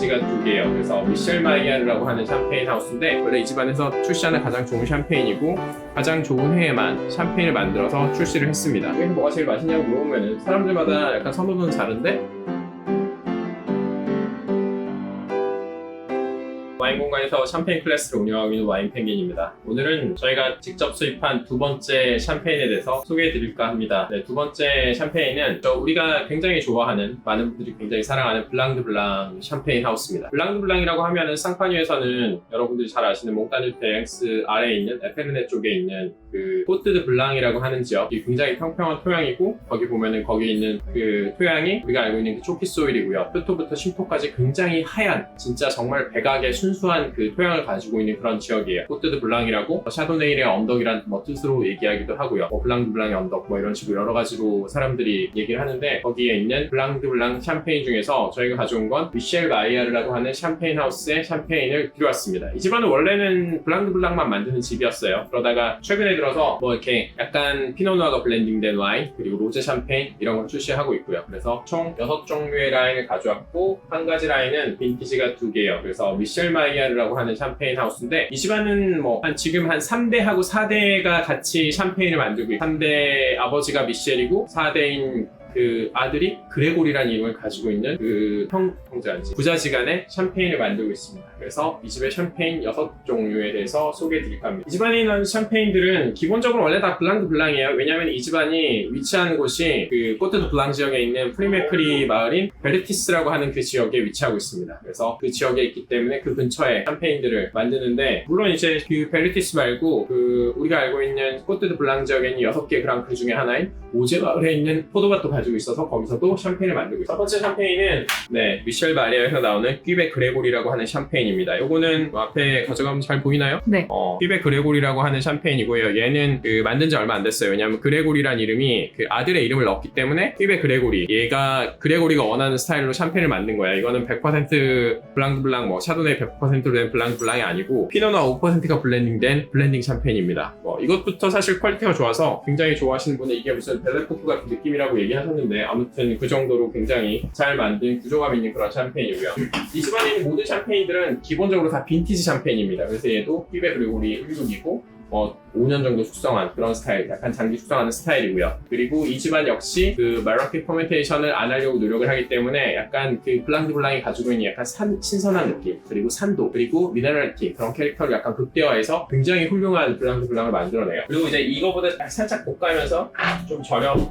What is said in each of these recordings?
빈티지가 2개예요. 그래서 미셸 마이야르라고 하는 샴페인 하우스인데 원래 이 집안에서 출시하는 가장 좋은 샴페인이고 가장 좋은 해에만 샴페인을 만들어서 출시를 했습니다. 여기서 뭐가 제일 맛있냐고 물어보면 사람들마다 약간 선호도는 다른데 와인 공간에서 샴페인 클래스를 운영하고 있는 와인 펭귄입니다. 오늘은 저희가 직접 수입한 두 번째 샴페인에 대해서 소개해 드릴까 합니다. 네, 두 번째 샴페인은 우리가 굉장히 좋아하는, 많은 분들이 굉장히 사랑하는 블랑 드 블랑 샴페인 하우스입니다. 블랑 드 블랑이라고 하면은 쌍파뉴에서는 여러분들이 잘 아시는 몽타뉴 땡스 아래에 있는 에페르네 쪽에 있는 그 코트 드 블랑이라고 하는 지역이 굉장히 평평한 토양이고, 거기 보면은 거기에 있는 그 토양이 우리가 알고 있는 그 초피 소일이고요. 표토부터 심토까지 굉장히 하얀, 진짜 정말 백악의 순수한 그 토양을 가지고 있는 그런 지역이에요. 코트 드 블랑이라고 샤도네일의 언덕이란 뜻으로 얘기하기도 하고요. 블랑 드 블랑의 언덕 이런 식으로 여러 가지로 사람들이 얘기를 하는데, 거기에 있는 블랑 드 블랑 샴페인 중에서 저희가 가져온 건 미셸 마이야르라고 하는 샴페인 하우스의 샴페인을 들여왔습니다. 이 집안은 원래는 블랑 드 블랑만 만드는 집이었어요. 그러다가 최근에 들어서 이렇게 약간 피노누아가 블렌딩된 와인, 그리고 로제 샴페인 이런 걸 출시하고 있고요. 그래서 총 6종류의 라인을 가져왔고, 한 가지 라인은 빈티지가 2개예요. 그래서 미셸 마이야르라고 하는 샴페인 하우스인데, 이 집안은 지금 한 3대하고 4대가 같이 샴페인을 만들고 있고, 3대 아버지가 미셸이고 4대인 그 아들이 그레고리라는 이름을 가지고 있는 그 형제인지 부자지간에 샴페인을 만들고 있습니다. 그래서 이 집의 샴페인 6종류에 대해서 소개해 드릴까 합니다. 이 집안에 있는 샴페인들은 기본적으로 원래 다 블랑 드 블랑이에요. 왜냐하면 이 집안이 위치하는 곳이 그 코트 드 블랑 지역에 있는 프리메크리 마을인 베르티스라고 하는 그 지역에 위치하고 있습니다. 그래서 그 지역에 있기 때문에 그 근처에 샴페인들을 만드는데, 물론 이제 그 베르티스 말고 그 우리가 알고 있는 코트 드 블랑 지역에 있는 6개 그랑크 중에 하나인 오제 마을에 있는 포도밭도 가지고 있어서 거기서도 샴페인을 만들고 있어요. 첫 번째 샴페인은 미셸 마이야르에서 나오는 퀴베 그레고리라고 하는 샴페인입니다. 요거는 앞에 가져가면 잘 보이나요? 네. 퀴베 그레고리라고 하는 샴페인이고요. 얘는 그 만든 지 얼마 안 됐어요. 왜냐하면 그레고리란 이름이 그 아들의 이름을 넣었기 때문에 퀴베 그레고리, 얘가 그레고리가 원하는 스타일로 샴페인을 만든 거야. 이거는 100% 블랑 드 블랑 샤도네 100%로 된 블랑 드 블랑이 아니고 피노누아 5%가 블렌딩된 블렌딩 샴페인입니다. 이것부터 사실 퀄리티가 좋아서 굉장히 좋아하시는 분은 이게 무슨 벨레포크 같은 느낌이라고 얘기하셨는데, 아무튼 그 정도로 굉장히 잘 만든 구조감 있는 그런 샴페인이고요. 이 집안에 있는 모든 샴페인들은 기본적으로 다 빈티지 샴페인입니다. 그래서 얘도 퀴베 그레고리 16이고 5년 정도 숙성한 그런 스타일, 약간 장기 숙성하는 스타일이고요. 그리고 이 집안 역시 그 마라키 퍼멘테이션을 안 하려고 노력을 하기 때문에 약간 그 블랑 드 블랑이 가지고 있는 약간 신선한 느낌, 그리고 산도, 그리고 미네랄티, 그런 캐릭터를 약간 극대화해서 굉장히 훌륭한 블랑 드 블랑을 만들어내요. 그리고 이제 이거보다 살짝 볶아면서 좀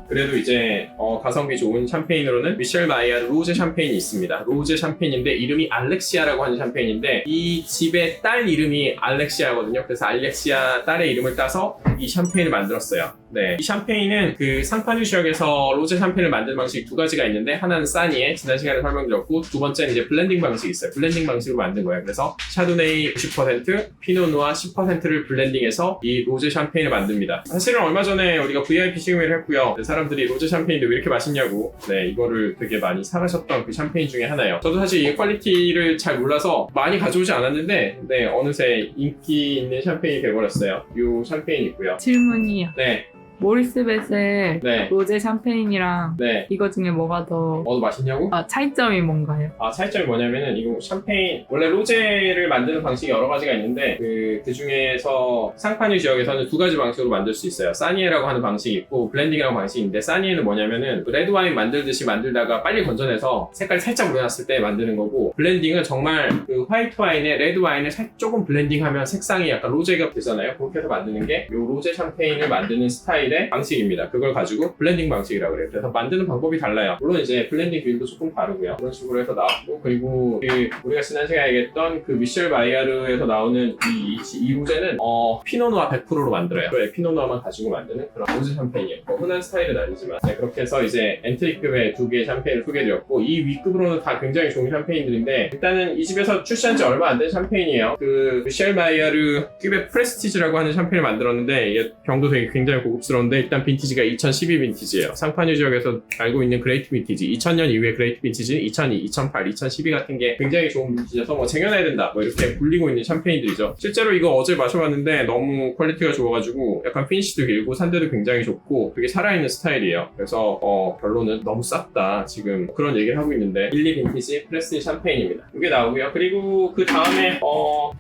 그래도 이제 가성비 좋은 샴페인으로는 미셸 마이야르 로제 샴페인이 있습니다. 로제 샴페인인데 이름이 알렉시아라고 하는 샴페인인데, 이 집의 딸 이름이 알렉시아거든요. 그래서 알렉시아 딸의 이름을 따서 이 샴페인을 만들었어요. 네, 이 샴페인은 그 상파뉴 지역에서 로제 샴페인을 만드는 방식이 두 가지가 있는데, 하나는 사니에 지난 시간에 설명드렸고, 두 번째는 이제 블렌딩 방식이 있어요. 블렌딩 방식으로 만든 거예요. 그래서 샤도네이 90%, 피노누아 10%를 블렌딩해서 이 로제 샴페인을 만듭니다. 사실은 얼마 전에 우리가 VIP 시음회를 했고요. 사람들이 로제 샴페인도 왜 이렇게 맛있냐고 이거를 되게 많이 사가셨던 그 샴페인 중에 하나예요. 저도 사실 이 퀄리티를 잘 몰라서 많이 가져오지 않았는데, 어느새 인기 있는 샴페인이 돼버렸어요. 이 샴페인이 있고요. 질문이요. 네. 모리스 베셀 로제 샴페인이랑 이거 중에 뭐가 더 맛있냐고? 차이점이 뭔가요? 차이점이 뭐냐면은, 이거 샴페인, 원래 로제를 만드는 방식이 여러 가지가 있는데, 그 중에서 상파뉴 지역에서는 두 가지 방식으로 만들 수 있어요. 사니에라고 하는 방식이 있고 블렌딩이라는 방식이 있는데, 사니에는 뭐냐면은 레드 와인 만들듯이 만들다가 빨리 건져내서 색깔 살짝 우려놨을 때 만드는 거고, 블렌딩은 정말 그 화이트 와인에 레드 와인을 조금 블렌딩하면 색상이 약간 로제가 되잖아요. 그렇게 해서 만드는 게 이 로제 샴페인을 만드는 스타일의 방식입니다. 그걸 가지고 블렌딩 방식이라고 그래요. 그래서 만드는 방법이 달라요. 물론 이제 블렌딩 비율도 조금 다르고요. 그런 식으로 해서 나왔고, 그리고 우리가 지난 시간에 얘기했던 그 미셸 마이야르에서 나오는 이 로제는 피노누아 100%로 만들어요. 피노누아만 가지고 만드는 그런 로제 샴페인이에요. 흔한 스타일은 아니지만 그렇게 해서 이제 엔트리급의 두 개의 샴페인을 소개해드렸고, 이 위급으로는 다 굉장히 좋은 샴페인들인데, 일단은 이 집에서 출시한 지 얼마 안 된 샴페인이에요. 그 미셸 마이야르 큐베 프레스티지라고 하는 샴페인을 만들었는데, 이게 병도 되게 굉장히 고급스러운 들었는데 일단 빈티지가 2012 빈티지예요. 상파뉴 지역에서 알고 있는 그레이트 빈티지, 2000년 이후의 그레이트 빈티지는 2002, 2008, 2012 같은 게 굉장히 좋은 빈티지여서 뭐 쟁여놔야 된다 뭐 이렇게 불리고 있는 샴페인들이죠. 실제로 이거 어제 마셔봤는데 너무 퀄리티가 좋아가지고 약간 피니시도 길고 산대도 굉장히 좋고 되게 살아있는 스타일이에요. 그래서 결론은 너무 쌌다 지금 그런 얘기를 하고 있는데 12 빈티지 프레스티지 샴페인입니다. 이게 나오고요. 그리고 그 다음에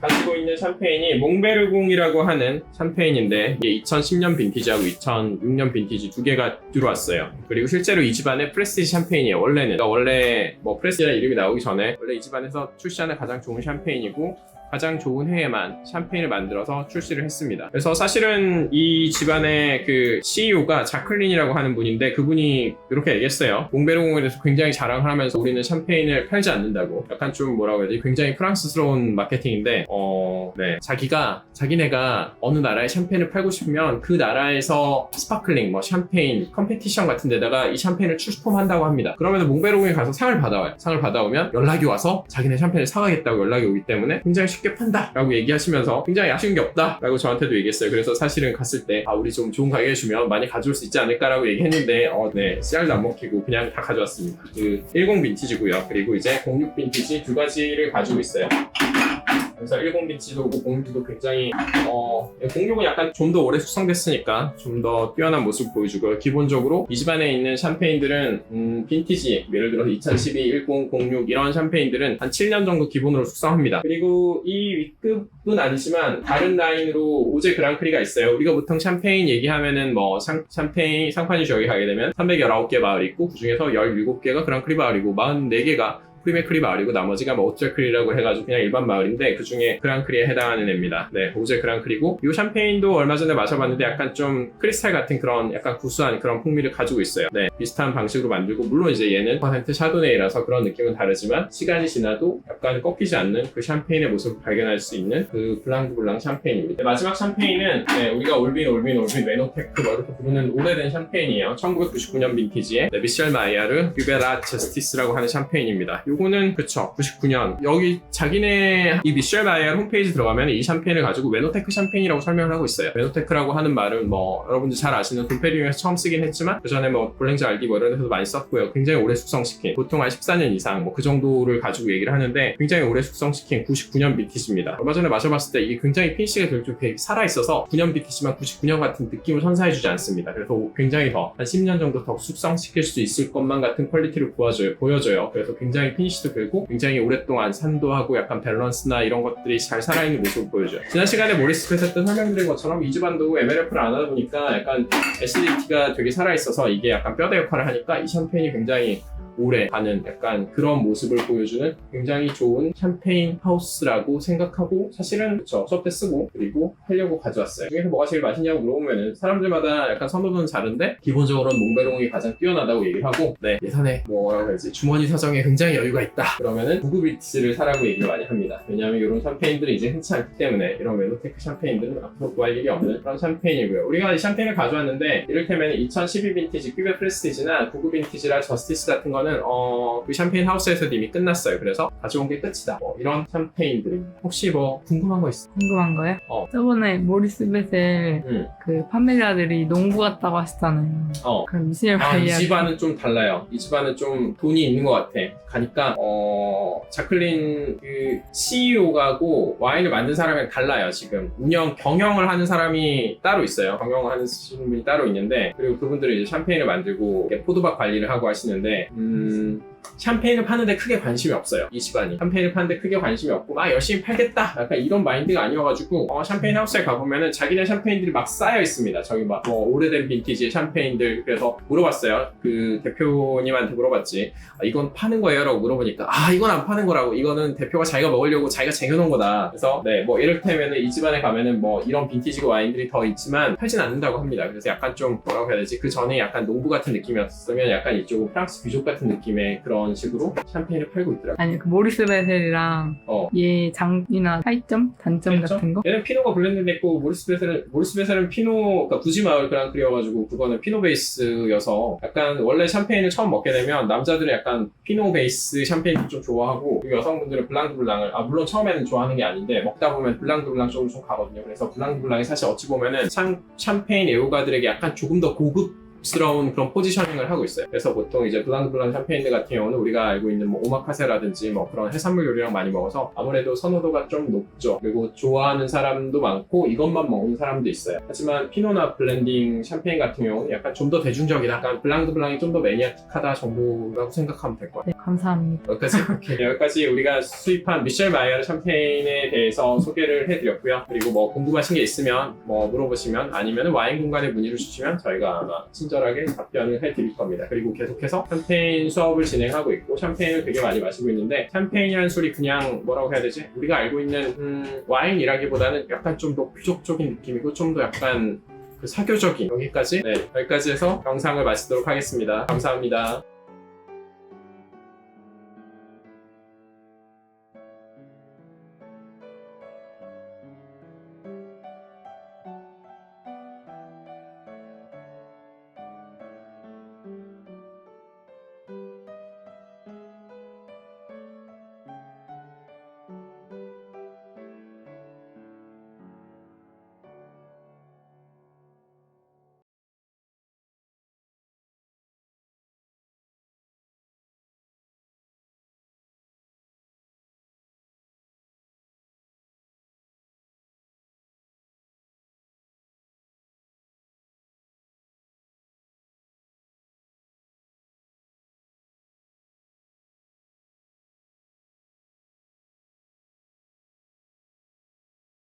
가지고 있는 샴페인이 몽베르공이라고 하는 샴페인인데 이게 2010년 빈티지하고 2006년 빈티지 두 개가 들어왔어요. 그리고 실제로 이 집안의 프레스티지 샴페인이에요. 원래는 그러니까 원래 뭐 프레스티지라는 이름이 나오기 전에 원래 이 집안에서 출시하는 가장 좋은 샴페인이고 가장 좋은 해에만 샴페인을 만들어서 출시를 했습니다. 그래서 사실은 이 집안의 그 CEO가 자클린이라고 하는 분인데 그분이 이렇게 얘기했어요. 몽베르공에 대해서 굉장히 자랑을 하면서 우리는 샴페인을 팔지 않는다고. 약간 좀 뭐라고 해야 되지? 굉장히 프랑스스러운 마케팅인데 네. 자기네가 어느 나라에 샴페인을 팔고 싶으면 그 나라에서 스파클링, 뭐 샴페인, 컴페티션 같은 데다가 이 샴페인을 출품한다고 합니다. 그러면 몽베르공에 가서 상을 받아와요. 상을 받아오면 연락이 와서 자기네 샴페인을 사가겠다고 연락이 오기 때문에 굉장히 쉽게 판다 라고 얘기하시면서 굉장히 아쉬운 게 없다 라고 저한테도 얘기했어요. 그래서 사실은 갔을 때 우리 좀 좋은 가격에 주면 많이 가져올 수 있지 않을까 라고 얘기했는데 네, 씨알도 안 먹히고 그냥 다 가져왔습니다. 그 10 빈티지고요. 그리고 이제 06 빈티지 두 가지를 가지고 있어요. 그래서 10 빈티지도 06도 굉장히 06은 약간 좀 더 오래 숙성됐으니까 좀 더 뛰어난 모습 보여주고요. 기본적으로 이 집안에 있는 샴페인들은 빈티지 예를 들어서 2012, 10, 06 이런 샴페인들은 한 7년 정도 기본으로 숙성합니다. 그리고 이 윗급은 아니지만 다른 라인으로 오제 그랑크리가 있어요. 우리가 보통 샴페인 얘기하면은 뭐 샴페인 상파뉴 지역에 가게 되면 319개 마을이 있고 그 중에서 17개가 그랑크리 마을이고 44개가 프리메크리 마을이고 나머지가 뭐 오제크리라고 해가지고 그냥 일반 마을인데 그 중에 그랑크리에 해당하는 애입니다. 네, 오제 그랑크리고 이 샴페인도 얼마 전에 마셔봤는데 약간 좀 크리스탈 같은 그런 약간 구수한 그런 풍미를 가지고 있어요. 네, 비슷한 방식으로 만들고 물론 이제 얘는 % 샤도네이라서 그런 느낌은 다르지만 시간이 지나도 약간 꺾이지 않는 그 샴페인의 모습을 발견할 수 있는 그 블랑드블랑 샴페인입니다. 네, 마지막 샴페인은 우리가 올빈 메노테크 뭐 이렇게 부르는 오래된 샴페인이에요. 1999년 빈티지의 미셸 마이야르 뷰베라 저스티스라고 하는 샴페인입니다. 요거는 그쵸 99년 여기 자기네 이 미셸 마이야르 홈페이지 들어가면 이 샴페인을 가지고 메노테크 샴페인이라고 설명을 하고 있어요. 메노테크라고 하는 말은 뭐 여러분들 잘 아시는 돈페리뇽에서 처음 쓰긴 했지만 그 전에 뭐 볼랭자 알디 뭐 이런 데서도 많이 썼고요. 굉장히 오래 숙성시킨 보통 한 14년 이상 뭐 그 정도를 가지고 얘기를 하는데 굉장히 오래 숙성시킨 99년 빈티지입니다. 얼마 전에 마셔봤을 때 이게 굉장히 피니시가 되게 살아있어서 9년 빈티지만 99년 같은 느낌을 선사해주지 않습니다. 그래서 굉장히 더 한 10년 정도 더 숙성시킬 수 있을 것만 같은 퀄리티를 보여줘요. 그래서 굉장히 피니시도 길고 굉장히 오랫동안 산도하고 약간 밸런스나 이런 것들이 잘 살아있는 모습을 보여줘요. 지난 시간에 모리스페이스 때 설명드린 것처럼 이 집안도 MLF를 안 하다 보니까 약간 애시디티가 되게 살아있어서 이게 약간 뼈대 역할을 하니까 이 샴페인이 굉장히 오래 가는 약간 그런 모습을 보여주는 굉장히 좋은 샴페인 하우스라고 생각하고 사실은 그쵸 수업 때 쓰고 그리고 하려고 가져왔어요. 중에서 뭐가 제일 맛있냐고 물어보면은 사람들마다 약간 선호도는 다른데 기본적으로는 몽베롱이 가장 뛰어나다고 얘기를 하고 네 예산에 뭐라고 해야지 주머니 사정에 굉장히 여유가 있다 그러면은 구구 비티지를 사라고 얘기를 많이 합니다. 왜냐하면 이런 샴페인들이 이제 흔치 않기 때문에 이런 메노테크 샴페인들은 앞으로 구할 일이 없는 그런 샴페인이고요. 우리가 이 샴페인을 가져왔는데 이를테면 2012 빈티지 큐베 프레스티지나 구구 빈티지라 저스티스 같은 거는 그 샴페인 하우스에서 이미 끝났어요. 그래서 가져온 게 끝이다. 이런 샴페인들입니다. 혹시 뭐 궁금한 거 있어? 궁금한 거요? 저번에 모리스 베셀 그 판매자들이 농부 같다고 하시잖아요. 그럼 미셸 마이야르 이 집안은 좀 달라요. 이 집안은 좀 돈이 있는 것 같아. 가니까 자클린 그 CEO가고 와인을 만든 사람이랑 달라요. 지금 경영을 하는 사람이 따로 있어요. 경영을 하는 분이 따로 있는데 그리고 그분들은 이제 샴페인을 만들고 포도밭 관리를 하고 하시는데 샴페인을 파는데 크게 관심이 없어요. 이 집안이 샴페인을 파는데 크게 관심이 없고 열심히 팔겠다 약간 이런 마인드가 아니어가지고 샴페인 하우스에 가보면은 자기네 샴페인들이 막 쌓여 있습니다. 저기 막 뭐 오래된 빈티지의 샴페인들. 그래서 물어봤어요. 그 대표님한테 물어봤지. 이건 파는 거예요? 라고 물어보니까 이건 안 파는 거라고. 이거는 대표가 자기가 먹으려고 자기가 쟁여놓은 거다. 그래서 네 뭐 이를테면은 이 집안에 가면은 뭐 이런 빈티지 와인들이 더 있지만 팔진 않는다고 합니다. 그래서 약간 좀 뭐라고 해야 되지? 그 전에 약간 농부 같은 느낌이었으면 약간 이쪽은 프랑스 귀족 같은 느낌의 그런 식으로 샴페인을 팔고 있더라고요. 아니 그 모리스 베셀이랑 얘 장이나 차이점? 단점 그렇죠? 같은 거? 얘는 피노가 블렌드됐고 모리스 베셀은 피노, 그러니까 구지마을 그랑크리여가지고 그거는 피노 베이스여서 약간 원래 샴페인을 처음 먹게 되면 남자들은 약간 피노 베이스 샴페인도 좀 좋아하고 그리고 여성분들은 블랑드블랑을 물론 처음에는 좋아하는 게 아닌데 먹다 보면 블랑드블랑 쪽으로 좀 가거든요. 그래서 블랑드블랑이 사실 어찌 보면은 샴페인 애호가들에게 약간 조금 더 고급스러운 그런 포지셔닝을 하고 있어요. 그래서 보통 이제 블랑드블랑 샴페인들 같은 경우는 우리가 알고 있는 뭐 오마카세라든지 뭐 그런 해산물 요리랑 많이 먹어서 아무래도 선호도가 좀 높죠. 그리고 좋아하는 사람도 많고 이것만 먹는 사람도 있어요. 하지만 피노나 블렌딩 샴페인 같은 경우는 약간 좀 더 대중적이다. 약간 블랑드블랑이 좀 더 매니아틱하다 정도라고 생각하면 될 것 같아요. 네, 감사합니다. 여기까지 우리가 수입한 미셸 마이야르 샴페인에 대해서 소개를 해드렸고요. 그리고 뭐 궁금하신 게 있으면 뭐 물어보시면 아니면 와인 공간에 문의를 주시면 저희가 아마 친절하게 답변을 해드릴 겁니다. 그리고 계속해서 샴페인 수업을 진행하고 있고 샴페인을 되게 많이 마시고 있는데 샴페인이라는 술이 그냥 뭐라고 해야 되지? 우리가 알고 있는 와인이라기보다는 약간 좀 더 귀족적인 느낌이고 좀 더 약간 그 사교적인 여기까지 해서 영상을 마치도록 하겠습니다. 감사합니다.